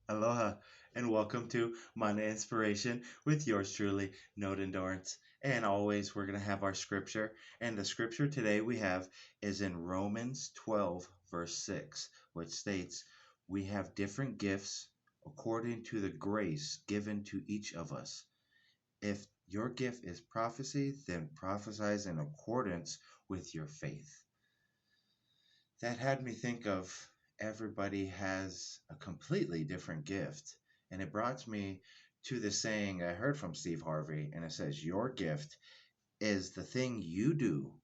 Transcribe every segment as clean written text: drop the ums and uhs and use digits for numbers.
Aloha and welcome to Mana Inspiration with yours truly, Note Endurance. And always, we're going to have our scripture. And the scripture today we have is in Romans 12, verse 6, which states, "We have different gifts according to the grace given to each of us. If your gift is prophecy, then prophesy in accordance with your faith." That had me think of everybody has a completely different gift. And it brought me to the saying I heard from Steve Harvey, and it says, "Your gift is the thing you do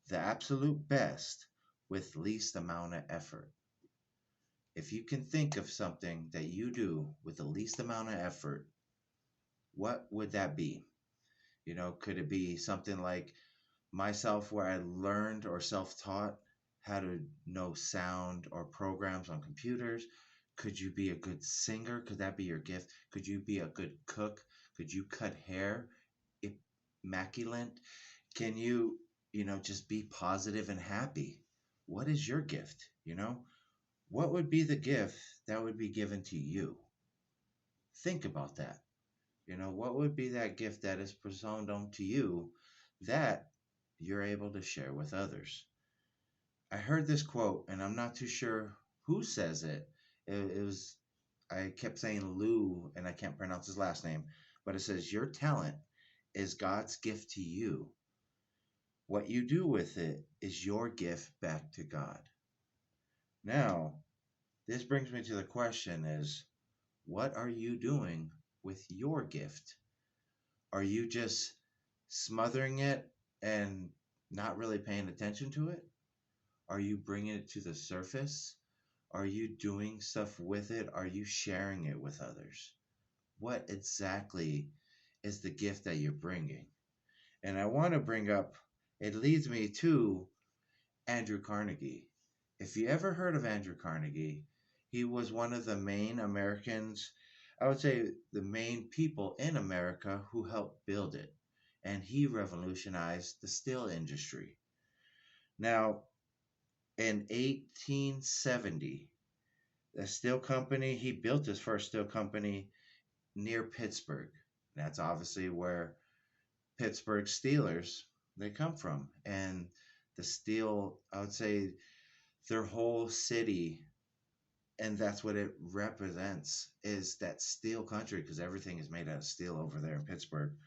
the absolute best with least amount of effort." If you can think of something that you do with the least amount of effort, what would that be? Could it be something like myself where I learned or self taught how to know sound or programs on computers? Could you be a good singer? Could that be your gift? Could you be a good cook? Could you cut hair immaculate? Can you just be positive and happy? What is your gift? What would be the gift that would be given to you? Think about that. What would be that gift that is presented to you that you're able to share with others? I heard this quote, and I'm not too sure who says it. It was, I kept saying Lou, and I can't pronounce his last name, but it says, "Your talent is God's gift to you. What you do with it is your gift back to God." Now, this brings me to the question is, what are you doing with your gift? Are you just smothering it and not really paying attention to it? Are you bringing it to the surface? Are you doing stuff with it? Are you sharing it with others? What exactly is the gift that you're bringing? And I want to bring up, it leads me to Andrew Carnegie. If you ever heard of Andrew Carnegie, he was one of the main Americans, I would say the main people in America who helped build it. And he revolutionized the steel industry. Now, in 1870, the steel company, he built his first steel company near Pittsburgh. That's obviously where Pittsburgh Steelers they come from. And the steel, I would say their whole city, and that's what it represents, is that steel country because everything is made out of steel over there in Pittsburgh.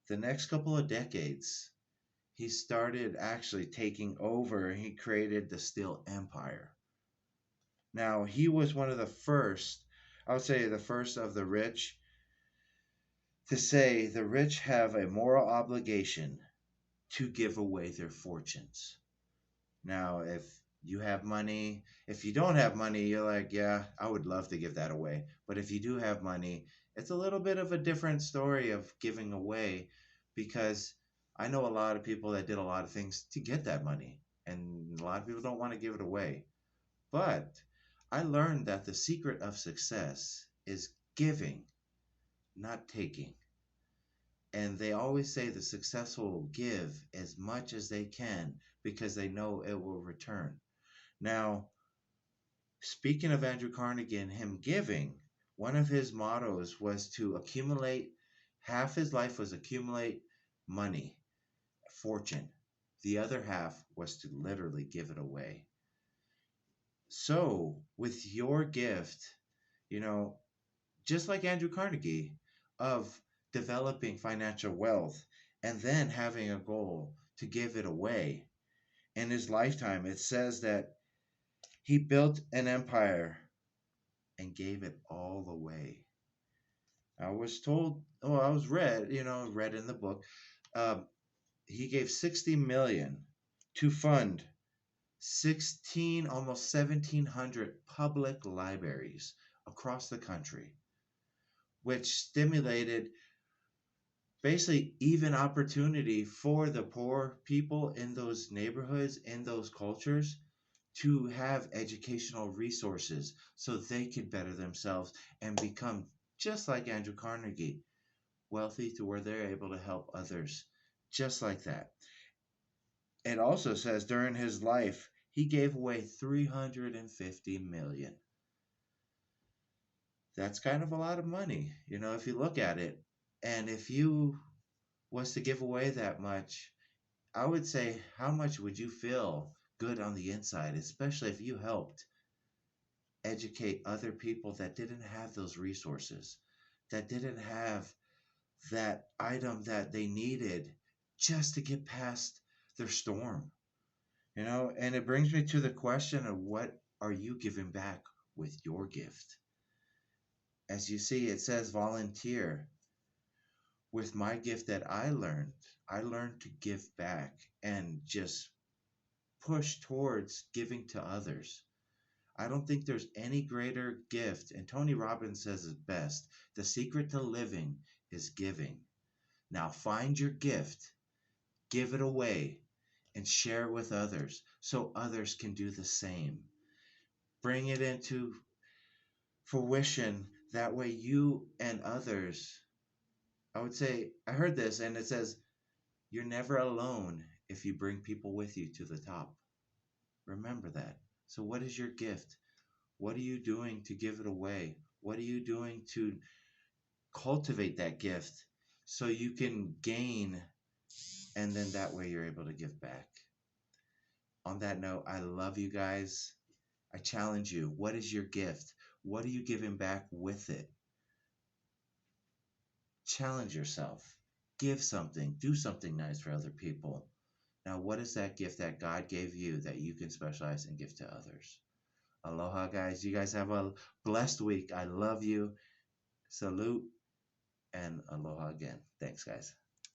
The next couple of decades, he started actually taking over. He created the steel empire. Now, he was one of the first, I would say the first of the rich to say the rich have a moral obligation to give away their fortunes. Now, if you have money, if you don't have money, you're like, yeah, I would love to give that away. But if you do have money, it's a little bit of a different story of giving away because I know a lot of people that did a lot of things to get that money, and a lot of people don't want to give it away. But I learned that the secret of success is giving, not taking. And they always say the successful will give as much as they can because they know it will return. Now, speaking of Andrew Carnegie and him giving, one of his mottos was to accumulate, half his life was accumulate money, fortune. The other half was to literally give it away. So, with your gift, you know, just like Andrew Carnegie, of developing financial wealth and then having a goal to give it away. In his lifetime, it says that he built an empire and gave it all away. I was told, well, I was read in the book, um, he gave 60 million to fund 16, almost 1,700 public libraries across the country, which stimulated basically even opportunity for the poor people in those neighborhoods, in those cultures, to have educational resources so they could better themselves and become just like Andrew Carnegie, wealthy to where they're able to help others, just like that. It also says during his life, he gave away 350 million. That's kind of a lot of money, if you look at it. And if you was to give away that much, I would say, how much would you feel good on the inside, especially if you helped educate other people that didn't have those resources, that didn't have that item that they needed just to get past their storm, And it brings me to the question of, what are you giving back with your gift? As you see, it says volunteer. With my gift that I learned to give back and just push towards giving to others. I don't think there's any greater gift. And Tony Robbins says it best: the secret to living is giving. Now find your gift, give it away, and share it with others so others can do the same. Bring it into fruition. That way, you and others, I would say, I heard this and it says, you're never alone if you bring people with you to the top. Remember that. So, what is your gift? What are you doing to give it away? What are you doing to cultivate that gift so you can gain, and then that way you're able to give back? On that note, I love you guys. I challenge you. What is your gift? What are you giving back with it? Challenge yourself. Give something. Do something nice for other people. Now, what is that gift that God gave you that you can specialize and give to others? Aloha, guys. You guys have a blessed week. I love you. Salute and aloha again. Thanks, guys.